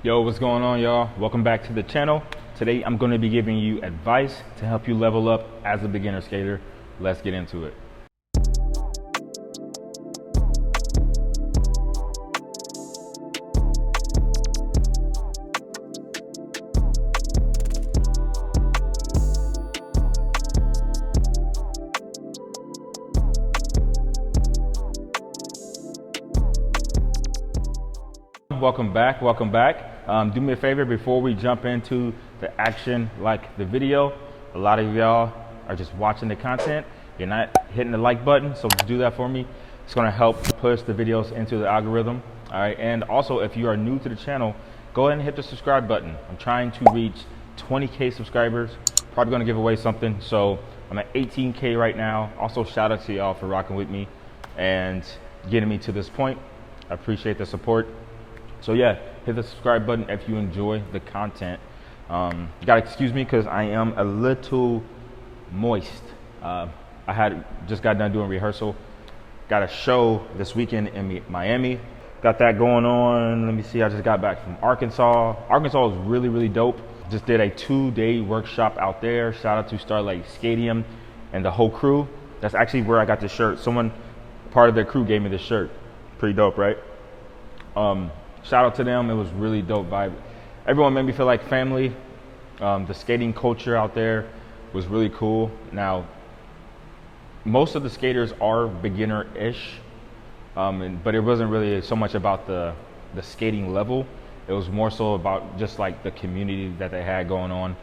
Yo, what's going on, y'all? Welcome back to the channel. Today I'm going to be giving you advice to help you level up as a beginner skater. Let's get into it. Welcome back. Do me a favor before we jump into the action, like the video. A lot of y'all are just watching the content. You're not hitting the like button, so just do that for me. It's gonna help push the videos into the algorithm. All right, and also if you are new to the channel, go ahead and hit the subscribe button. I'm trying to reach 20K subscribers. Probably gonna give away something. So I'm at 18K right now. Also shout out to y'all for rocking with me and getting me to this point. I appreciate the support. So yeah, hit the subscribe button if you enjoy the content. You gotta excuse me because I am a little moist. I just got done doing rehearsal. Got a show this weekend in Miami. Got that going on. Let me see, I just got back from Arkansas. Arkansas was really dope. Just did a 2-day workshop out there. Shout out to Starlight Stadium and the whole crew. That's actually where I got the shirt. Someone, part of their crew gave me this shirt. Pretty dope, right? Shout out to them. It was really dope vibe. Everyone made me feel like family. The skating culture out there was really cool. Now, most of the skaters are beginner-ish, but it wasn't really so much about the skating level. It was more so about just like the community that they had going on.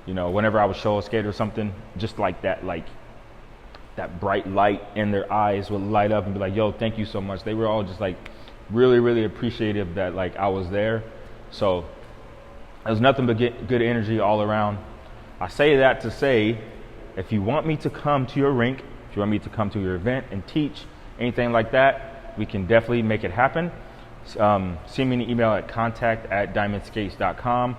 You know, whenever I would show a skater something, just like that bright light in their eyes would light up and be like, yo, thank you so much. They were all just like really appreciative that like I was there. So it was nothing but good energy all around. I say that to say, if you want me to come to your rink, if you want me to come to your event and teach anything like that, we can definitely make it happen. Send me an email at contact@diamondskates.com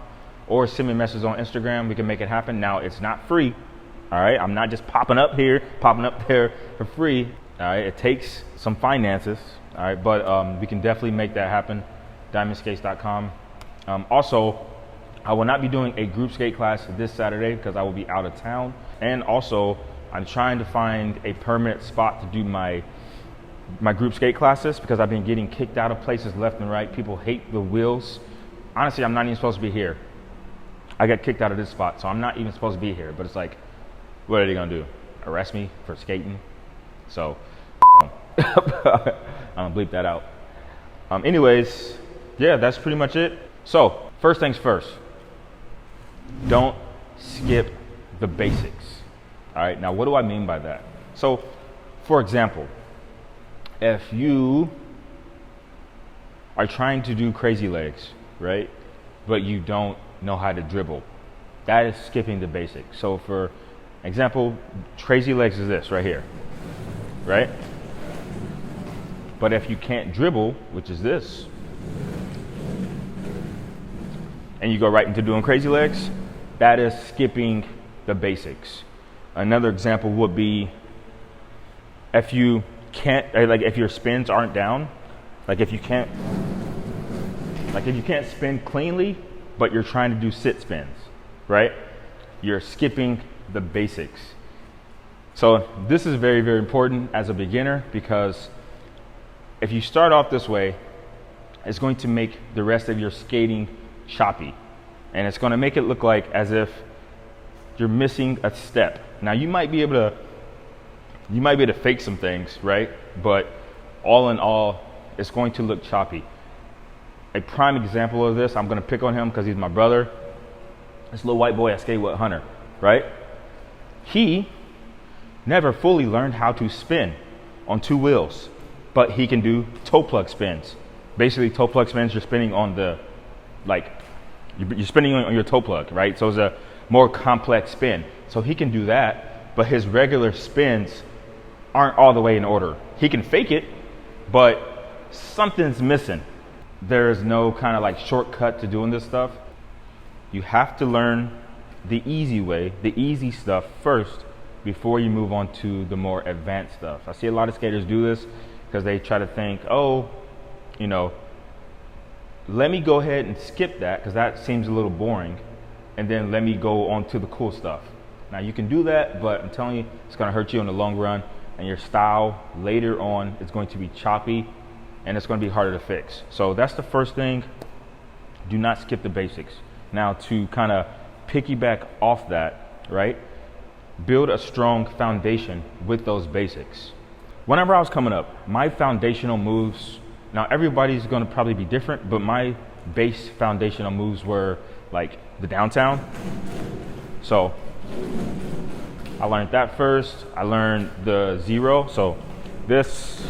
or send me a message on Instagram. We can make it happen. Now, it's not free. All right, I'm not just popping up here, popping up there for free. All right, it takes some finances. All right, but we can definitely make that happen. Diamondskates.com. Also, I will not be doing a group skate class this Saturday because I will be out of town. And also, I'm trying to find a permanent spot to do my group skate classes because I've been getting kicked out of places left and right. People hate the wheels. Honestly, I'm not even supposed to be here. I got kicked out of this spot, so I'm not even supposed to be here. But it's like, what are they gonna do? Arrest me for skating? So, I'm gonna bleep that out. Anyways, yeah, that's pretty much it. So, first things first, don't skip the basics. All right, now what do I mean by that? So, for example, if you are trying to do crazy legs, right, but you don't know how to dribble, that is skipping the basics. So, for example, crazy legs is this right here, right? But if you can't dribble, which is this, and you go right into doing crazy legs, that is skipping the basics. Another example would be if you can't, if your spins aren't down, if you can't spin cleanly, but you're trying to do sit spins, right? You're skipping the basics. So this is very important as a beginner because if you start off this way, it's going to make the rest of your skating choppy. And it's going to make it look like as if you're missing a step. Now you might be able to fake some things, right? But all in all, it's going to look choppy. A prime example of this, I'm going to pick on him because he's my brother. This little white boy I skate with, Hunter, right? He never fully learned how to spin on 2 wheels. But he can do toe plug spins. Basically, toe plug spins, you're spinning on the, you're spinning on your toe plug, right? So it's a more complex spin. So he can do that, but his regular spins aren't all the way in order. He can fake it, but something's missing. There is no kind of shortcut to doing this stuff. You have to learn the easy way, the easy stuff first before you move on to the more advanced stuff. I see a lot of skaters do this because they try to think, oh, you know, let me go ahead and skip that because that seems a little boring, and then let me go on to the cool stuff. Now you can do that, but I'm telling you, it's gonna hurt you in the long run, and your style later on is going to be choppy, and it's gonna be harder to fix. So that's the first thing. Do not skip the basics. Now to kind of piggyback off that, right? Build a strong foundation with those basics. Whenever I was coming up, my foundational moves, now everybody's gonna probably be different, but my base foundational moves were like the downtown. So I learned that first. I learned the 0. So this,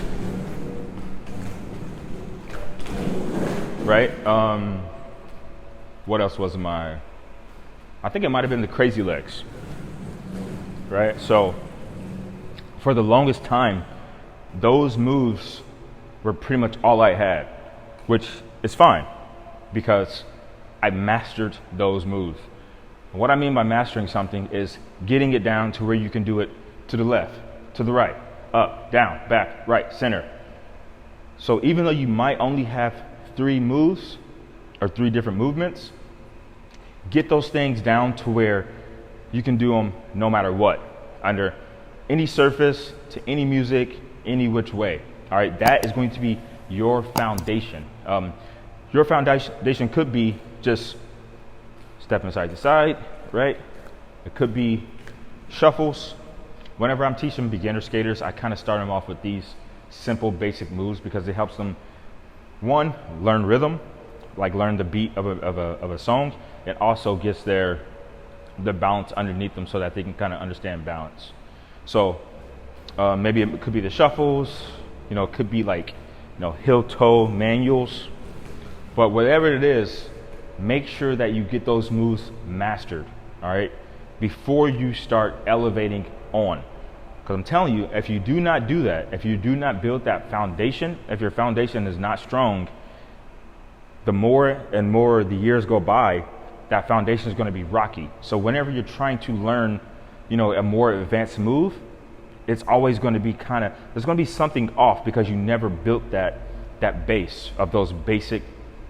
right? What else was I think it might have been the crazy legs, right? So for the longest time, those moves were pretty much all I had, which is fine because I mastered those moves. And what I mean by mastering something is getting it down to where you can do it to the left, to the right, up, down, back, right, center. So even though you might only have 3 moves or 3 different movements, get those things down to where you can do them no matter what, under any surface, to any music, any which way. All right, that is going to be your foundation. Your foundation could be just stepping side to side, right? It could be shuffles. Whenever I'm teaching beginner skaters, I kind of start them off with these simple basic moves because it helps them, one, learn rhythm, like learn the beat of a song. It also gets the balance underneath them so that they can kind of understand balance. So maybe it could be the shuffles, it could be like, heel toe manuals, but whatever it is, make sure that you get those moves mastered, all right, before you start elevating on. Because I'm telling you, if you do not do that, if you do not build that foundation, if your foundation is not strong, the more and more the years go by, that foundation is going to be rocky. So whenever you're trying to learn, a more advanced move, it's always going to be there's going to be something off because you never built that base of those basic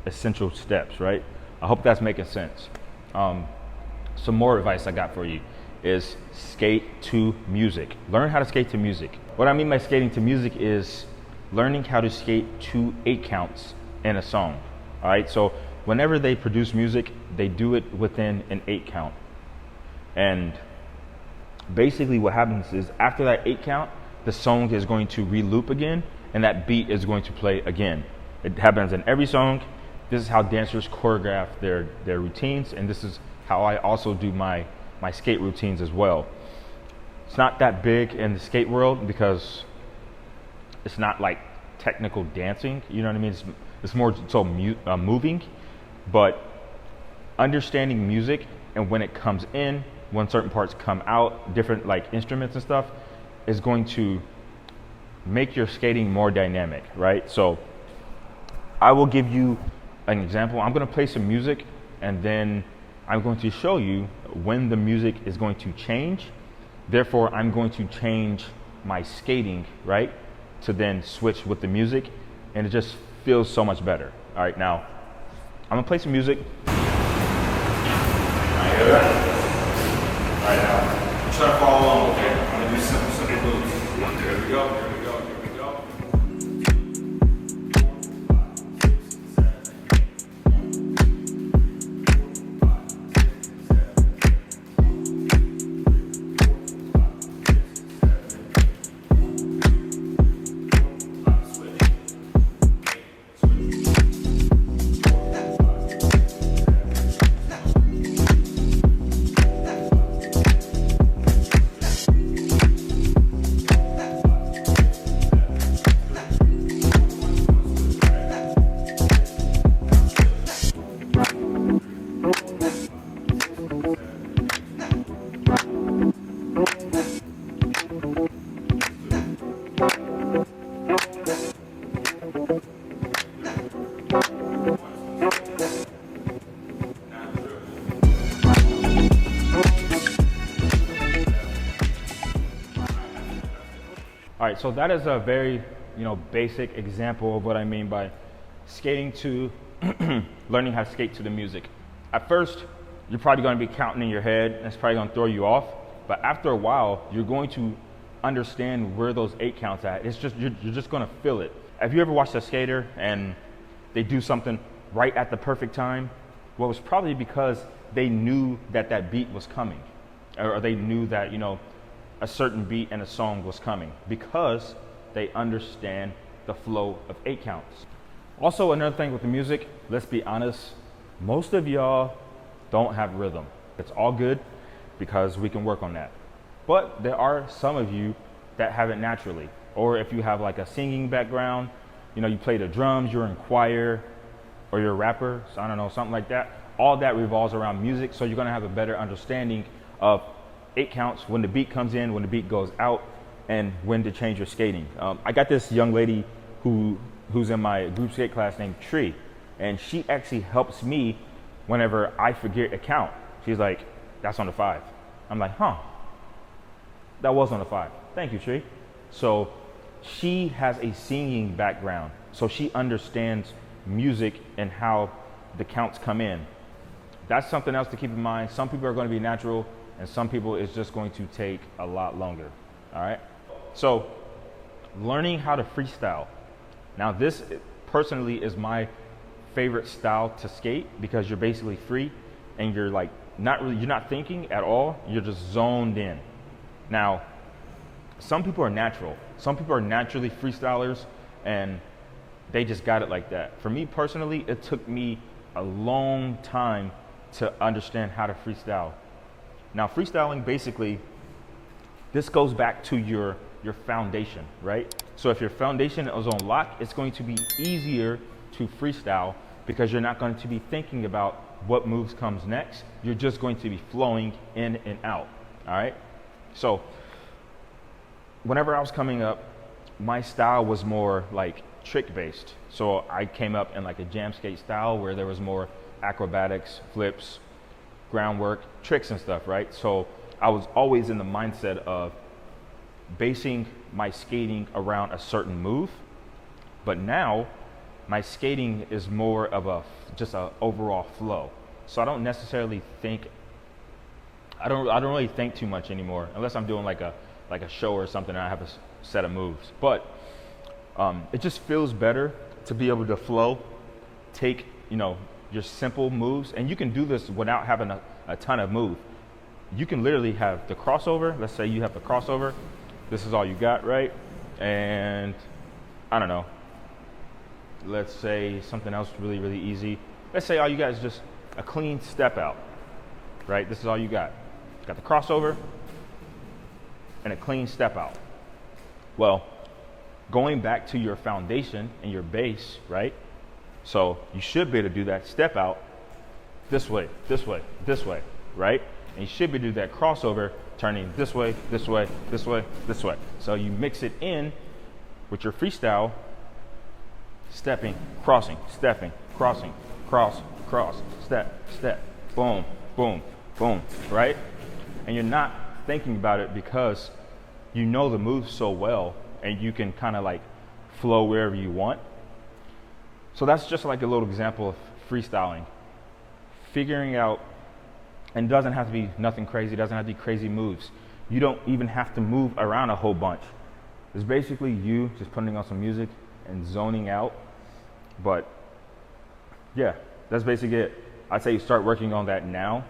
essential steps, right? I hope that's making sense. Some more advice I got for you is skate to music. Learn how to skate to music. What I mean by skating to music is learning how to skate to 8 counts in a song. All right, so whenever they produce music, they do it within an 8 count. And basically what happens is after that 8 count, the song is going to re-loop again, and that beat is going to play again. It happens in every song. This is how dancers choreograph their routines, and this is how I also do my skate routines as well. It's not that big in the skate world because it's not like technical dancing, you know what I mean? It's more so moving, but understanding music and when it comes in, when certain parts come out, different like instruments and stuff, is going to make your skating more dynamic, right? So I will give you an example. I'm going to play some music, and then I'm going to show you when the music is going to change. Therefore, I'm going to change my skating, right, to then switch with the music, and it just feels so much better. All right, now I'm going to play some music. All right, now try to follow along, okay? I'm going to do simple moves. Here we go, here we go, here we go. All right, so that is a very, basic example of what I mean by skating to learning how to skate to the music. At first, you're probably going to be counting in your head, and it's probably going to throw you off. But after a while, you're going to understand where those 8 counts at. It's just you're just going to feel it. Have you ever watched a skater and they do something right at the perfect time? Well, it's probably because they knew that that beat was coming, or they knew that, you know, a certain beat and a song was coming, because they understand the flow of 8 counts. Also, another thing with the music, let's be honest, most of y'all don't have rhythm. It's all good because we can work on that. But there are some of you that have it naturally. Or if you have like a singing background, you know, you play the drums, you're in choir, or you're a rapper, so I don't know, something like that. All that revolves around music, so you're gonna have a better understanding of 8 counts, when the beat comes in, when the beat goes out, and when to change your skating. I got this young lady who's in my group skate class named Tree, and she actually helps me whenever I forget a count. She's like, that's on the 5. I'm like, huh, that was on the 5. Thank you, Tree. So she has a singing background, so she understands music and how the counts come in. That's something else to keep in mind. Some people are going to be natural, and some people it's just going to take a lot longer. All right. So learning how to freestyle. Now this personally is my favorite style to skate, because you're basically free and you're like you're not thinking at all. You're just zoned in. Now, some people are natural. Some people are naturally freestylers and they just got it like that. For me personally, it took me a long time to understand how to freestyle. Now, freestyling, basically, this goes back to your foundation, right? So if your foundation is on lock, it's going to be easier to freestyle, because you're not going to be thinking about what moves comes next. You're just going to be flowing in and out, all right? So whenever I was coming up, my style was more like trick based. So I came up in like a jam skate style where there was more acrobatics, flips, groundwork, tricks and stuff, right? So I was always in the mindset of basing my skating around a certain move. But now my skating is more of just a overall flow. So I don't necessarily think, I don't really think too much anymore, unless I'm doing like a show or something and I have a set of moves. But it just feels better to be able to flow, take, you know, your simple moves, and you can do this without having a ton of move. You can literally have the crossover. Let's say you have the crossover. This is all you got, right? And I don't know. Let's say something else really, really easy. Let's say all you got is just a clean step out, right? This is all you got. Got the crossover and a clean step out. Well, going back to your foundation and your base, right? So you should be able to do that step out this way, this way, this way, right? And you should be able to do that crossover turning this way, this way, this way, this way. So you mix it in with your freestyle, stepping, crossing, stepping, crossing, cross, cross, step, step, boom, boom, boom, right? And you're not thinking about it because you know the moves so well, and you can kind of like flow wherever you want. So that's just like a little example of freestyling. Figuring out, and it doesn't have to be nothing crazy, it doesn't have to be crazy moves. You don't even have to move around a whole bunch. It's basically you just putting on some music and zoning out. But yeah, that's basically it. I'd say you start working on that now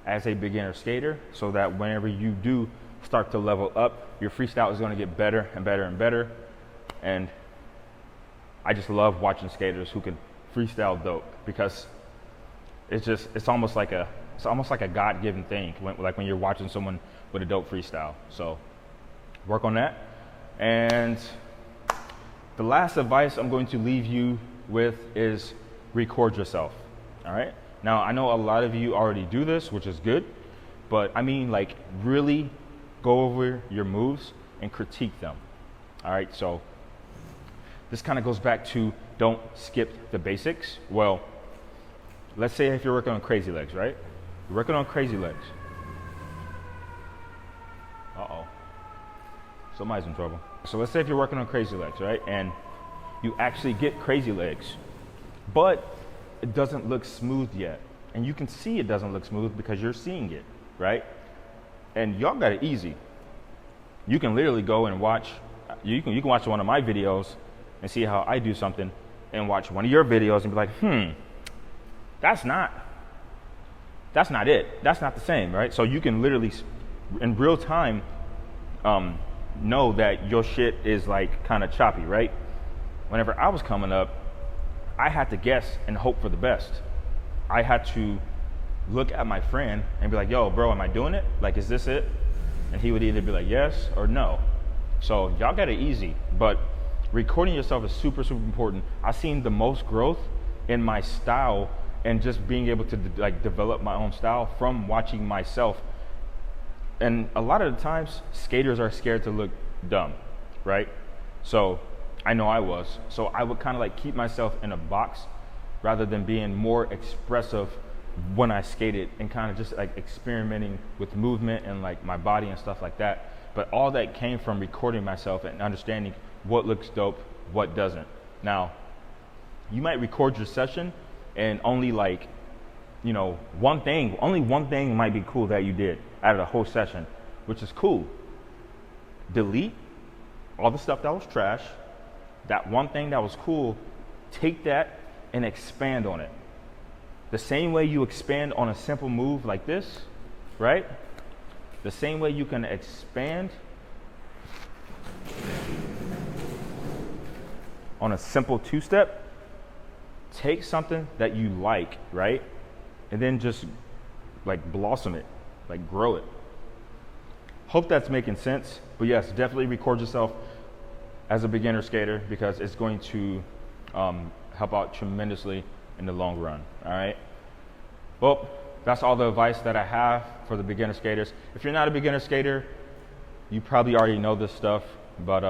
as a beginner skater, so that whenever you do start to level up, your freestyle is going to get better and better and better. And I just love watching skaters who can freestyle dope, because it's almost like a God-given thing when you're watching someone with a dope freestyle. So work on that. And the last advice I'm going to leave you with is record yourself. All right. Now, I know a lot of you already do this, which is good, but I mean, like, really go over your moves and critique them. All right. So this kind of goes back to don't skip the basics. Well, let's say if you're working on crazy legs, right? You're working on crazy legs. Uh-oh. Somebody's in trouble. So let's say if you're working on crazy legs, right? And you actually get crazy legs, but it doesn't look smooth yet. And you can see it doesn't look smooth because you're seeing it, right? And y'all got it easy. You can literally go and watch, you can watch one of my videos and see how I do something, and watch one of your videos and be like, that's not it. That's not the same, right? So you can literally, in real time, know that your shit is like kind of choppy, right? Whenever I was coming up, I had to guess and hope for the best. I had to look at my friend and be like, yo, bro, am I doing it? Like, is this it? And he would either be like, yes or no. So y'all got it easy, but recording yourself is super, super important. I've seen the most growth in my style and just being able to like develop my own style from watching myself. And a lot of the times, skaters are scared to look dumb, right? So I know I was. So I would kind of like keep myself in a box rather than being more expressive when I skated and kind of just like experimenting with movement and like my body and stuff like that. But all that came from recording myself and understanding what looks dope, what doesn't. Now, you might record your session and only like, you know, only one thing might be cool that you did out of the whole session, which is cool. Delete all the stuff that was trash. That one thing that was cool, take that and expand on it. The same way you expand on a simple move like this, right? The same way you can expand on a simple two-step, take something that you like, right? And then just like blossom it, like grow it. Hope that's making sense. But yes, definitely record yourself as a beginner skater because it's going to help out tremendously in the long run, all right? Well, that's all the advice that I have for the beginner skaters. If you're not a beginner skater, you probably already know this stuff, but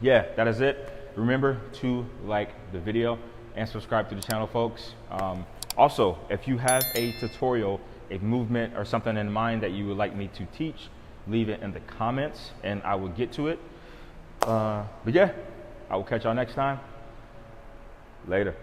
yeah, that is it. Remember to like the video and subscribe to the channel, folks. Also, if you have a tutorial, a movement or something in mind that you would like me to teach, leave it in the comments and I will get to it. But yeah, I will catch y'all next time. Later.